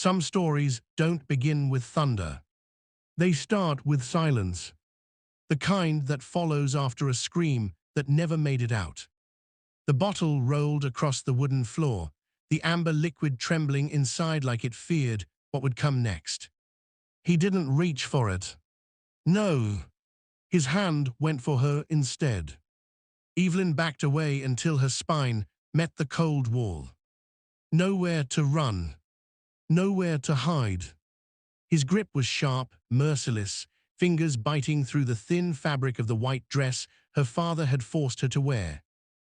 Some stories don't begin with thunder. They start with silence, the kind that follows after a scream that never made it out. The bottle rolled across the wooden floor, the amber liquid trembling inside like it feared what would come next. He didn't reach for it. No. His hand went for her instead. Evelyn backed away until her spine met the cold wall. Nowhere to run. Nowhere to hide. His grip was sharp, merciless, fingers biting through the thin fabric of the white dress her father had forced her to wear.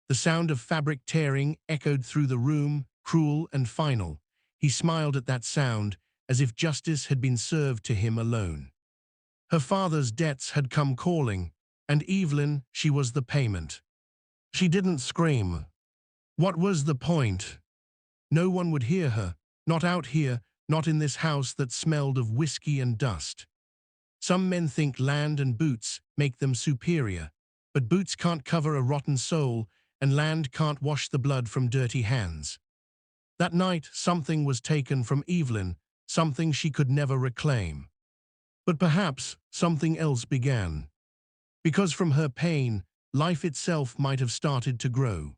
The sound of fabric tearing echoed through the room, cruel and final. He smiled at that sound, as if justice had been served to him alone. Her father's debts had come calling, and Evelyn, she was the payment. She didn't scream. What was the point? No one would hear her, not out here, not in this house that smelled of whiskey and dust. Some men think land and boots make them superior, but boots can't cover a rotten soul, and land can't wash the blood from dirty hands. That night, something was taken from Evelyn, something she could never reclaim. But perhaps something else began. Because from her pain, life itself might have started to grow.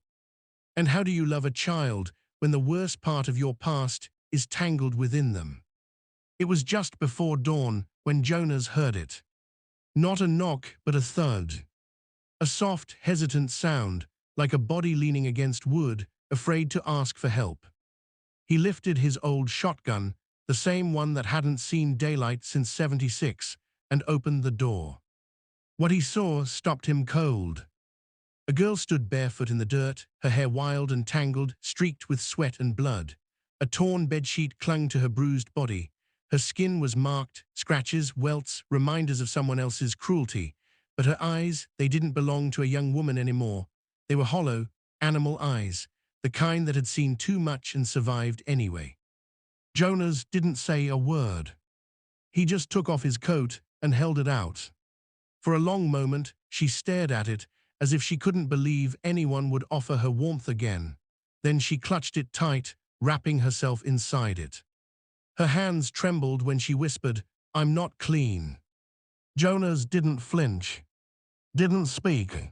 And how do you love a child when the worst part of your past is tangled within them? It was just before dawn when Jonas heard it. Not a knock, but a thud. A soft, hesitant sound, like a body leaning against wood, afraid to ask for help. He lifted his old shotgun, the same one that hadn't seen daylight since '76, and opened the door. What he saw stopped him cold. A girl stood barefoot in the dirt, her hair wild and tangled, streaked with sweat and blood. A torn bedsheet clung to her bruised body. Her skin was marked, scratches, welts, reminders of someone else's cruelty. But her eyes, they didn't belong to a young woman anymore. They were hollow, animal eyes, the kind that had seen too much and survived anyway. Jonas didn't say a word. He just took off his coat and held it out. For a long moment, she stared at it, as if she couldn't believe anyone would offer her warmth again. Then she clutched it tight, wrapping herself inside it. Her hands trembled when she whispered, "I'm not clean." Jonas didn't flinch, didn't speak.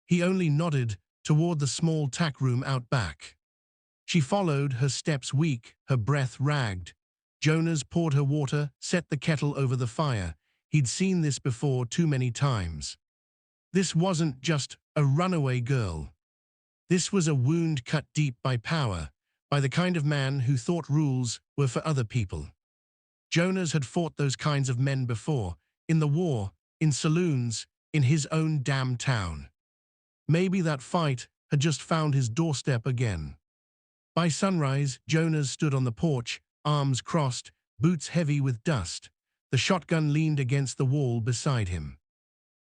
He only nodded toward the small tack room out back. She followed, her steps weak, her breath ragged. Jonas poured her water, set the kettle over the fire. He'd seen this before too many times. This wasn't just a runaway girl. This was a wound cut deep by power, by the kind of man who thought rules were for other people. Jonas had fought those kinds of men before, in the war, in saloons, in his own damn town. Maybe that fight had just found his doorstep again. By sunrise, Jonas stood on the porch, arms crossed, boots heavy with dust. The shotgun leaned against the wall beside him.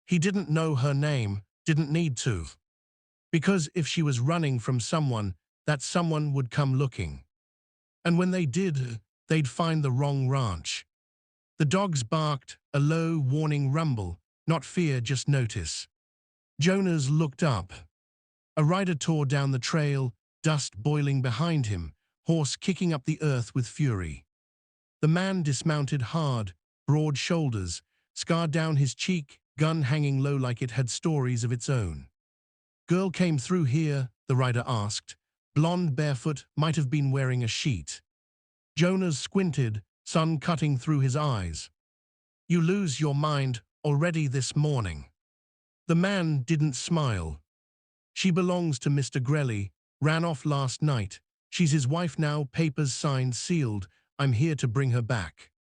He didn't know her name, didn't need to. Because if she was running from someone, that someone would come looking. And when they did, they'd find the wrong ranch. The dogs barked, a low, warning rumble, not fear, just notice. Jonas looked up. A rider tore down the trail, dust boiling behind him, horse kicking up the earth with fury. The man dismounted hard, broad shoulders, scar down his cheek, gun hanging low like it had stories of its own. "Girl came through here?" the rider asked. Blonde, barefoot, might have been wearing a sheet. Jonas squinted, sun cutting through his eyes. "You lose your mind already this morning." The man didn't smile. "She belongs to Mr. Grelly, ran off last night. She's his wife now, papers signed, sealed. I'm here to bring her back."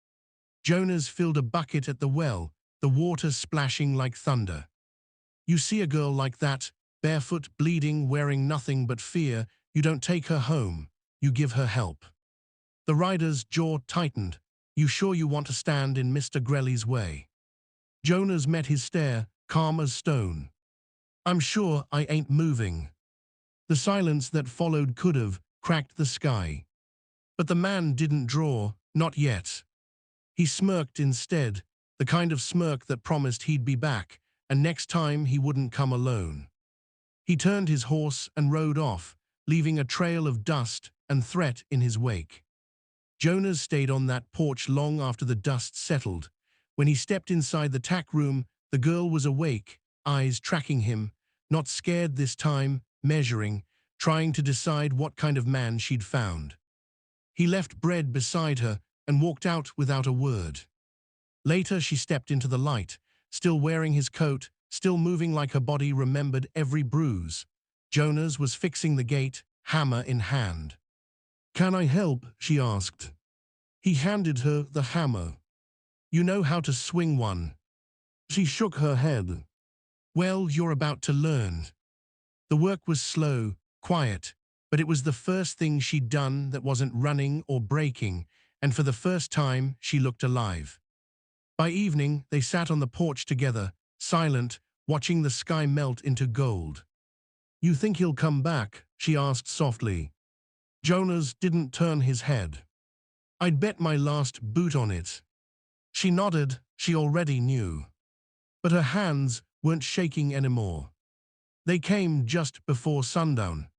Jonas filled a bucket at the well, the water splashing like thunder. "You see a girl like that, barefoot, bleeding, wearing nothing but fear, you don't take her home, you give her help." The rider's jaw tightened. "You sure you want to stand in Mr. Grelly's way?" Jonas met his stare, calm as stone. "I'm sure I ain't moving." The silence that followed could have cracked the sky. But the man didn't draw, not yet. He smirked instead, the kind of smirk that promised he'd be back, and next time he wouldn't come alone. He turned his horse and rode off, leaving a trail of dust and threat in his wake. Jonas stayed on that porch long after the dust settled. When he stepped inside the tack room, the girl was awake, eyes tracking him, not scared this time, measuring, trying to decide what kind of man she'd found. He left bread beside her and walked out without a word. Later she stepped into the light, still wearing his coat, still moving like her body remembered every bruise. Jonas was fixing the gate, hammer in hand. "Can I help?" she asked. He handed her the hammer. "You know how to swing one." She shook her head. "Well, you're about to learn." The work was slow, quiet, but it was the first thing she'd done that wasn't running or breaking, and for the first time she looked alive. By evening, they sat on the porch together, silent, watching the sky melt into gold. "You think he'll come back?" she asked softly. Jonas didn't turn his head. "I'd bet my last boot on it." She nodded, she already knew. But her hands weren't shaking anymore. They came just before sundown.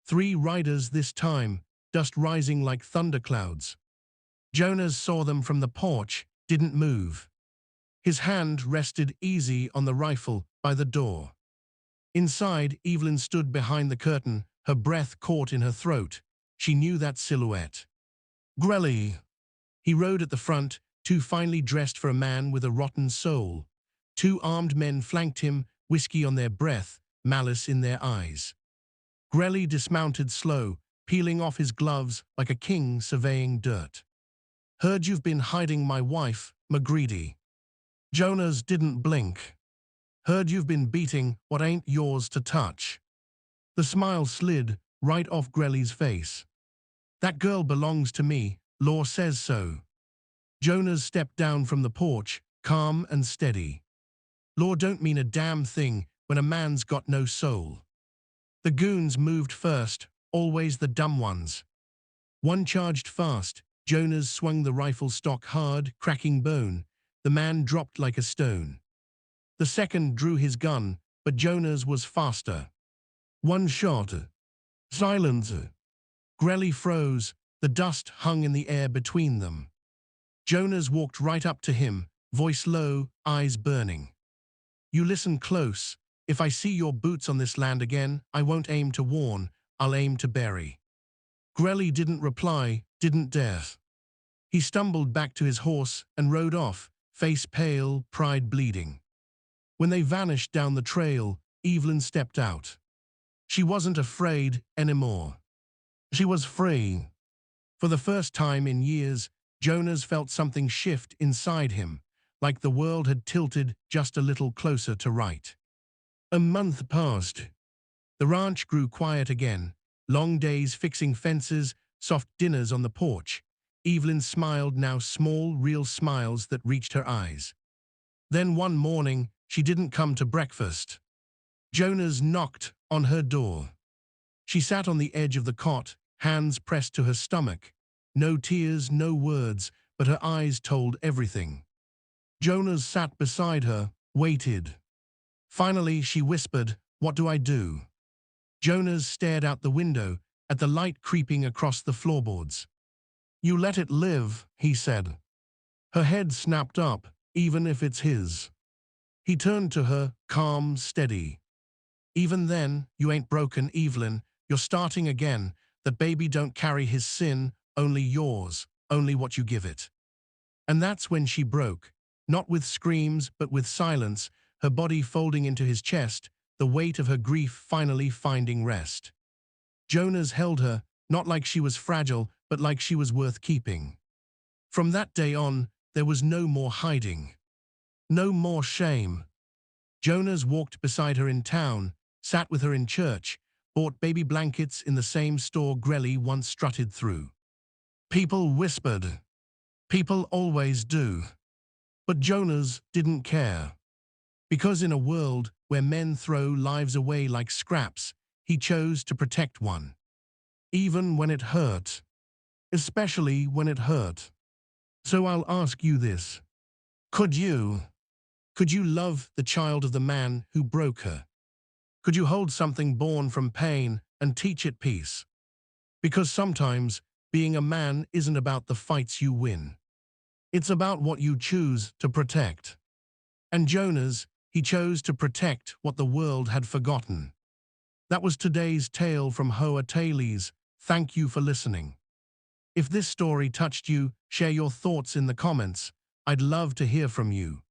3 riders this time, dust rising like thunderclouds. Jonas saw them from the porch, didn't move. His hand rested easy on the rifle by the door. Inside, Evelyn stood behind the curtain, her breath caught in her throat. She knew that silhouette. Grelly. He rode at the front, too finely dressed for a man with a rotten soul. 2 armed men flanked him, whiskey on their breath, malice in their eyes. Grelly dismounted slow, peeling off his gloves like a king surveying dirt. "Heard you've been hiding my wife, McGreedy." Jonas didn't blink. "Heard you've been beating what ain't yours to touch." The smile slid right off Grelly's face. "That girl belongs to me, law says so." Jonas stepped down from the porch, calm and steady. "Law don't mean a damn thing when a man's got no soul." The goons moved first, always the dumb ones. One charged fast. Jonas swung the rifle stock hard, cracking bone. The man dropped like a stone. The second drew his gun, but Jonas was faster. One shot. Silence. Grelly froze. The dust hung in the air between them. Jonas walked right up to him, voice low, eyes burning. "You listen close. If I see your boots on this land again, I won't aim to warn, I'll aim to bury." Grelly didn't reply, didn't dare. He stumbled back to his horse and rode off, face pale, pride bleeding. When they vanished down the trail, Evelyn stepped out. She wasn't afraid anymore. She was free. For the first time in years, Jonas felt something shift inside him, like the world had tilted just a little closer to right. A month passed. The ranch grew quiet again. Long days fixing fences, soft dinners on the porch. Evelyn smiled, now small, real smiles that reached her eyes. Then one morning, she didn't come to breakfast. Jonas knocked on her door. She sat on the edge of the cot, hands pressed to her stomach. No tears, no words, but her eyes told everything. Jonas sat beside her, waited. Finally, she whispered, "What do I do?" Jonas stared out the window, at the light creeping across the floorboards. "You let it live," he said. Her head snapped up, "Even if it's his." He turned to her, calm, steady. "Even then, you ain't broken, Evelyn. You're starting again. That baby don't carry his sin, only yours, only what you give it." And that's when she broke, not with screams, but with silence, her body folding into his chest, the weight of her grief finally finding rest. Jonas held her, not like she was fragile, but like she was worth keeping. From that day on, there was no more hiding. No more shame. Jonas walked beside her in town, sat with her in church, bought baby blankets in the same store Grelly once strutted through. People whispered. People always do. But Jonas didn't care. Because in a world where men throw lives away like scraps, he chose to protect one. Even when it hurt. Especially when it hurt. So I'll ask you this. Could you love the child of the man who broke her? Could you hold something born from pain and teach it peace? Because sometimes being a man isn't about the fights you win. It's about what you choose to protect. And Jonas, he chose to protect what the world had forgotten. That was today's tale from Hoa Tales. Thank you for listening. If this story touched you, share your thoughts in the comments. I'd love to hear from you.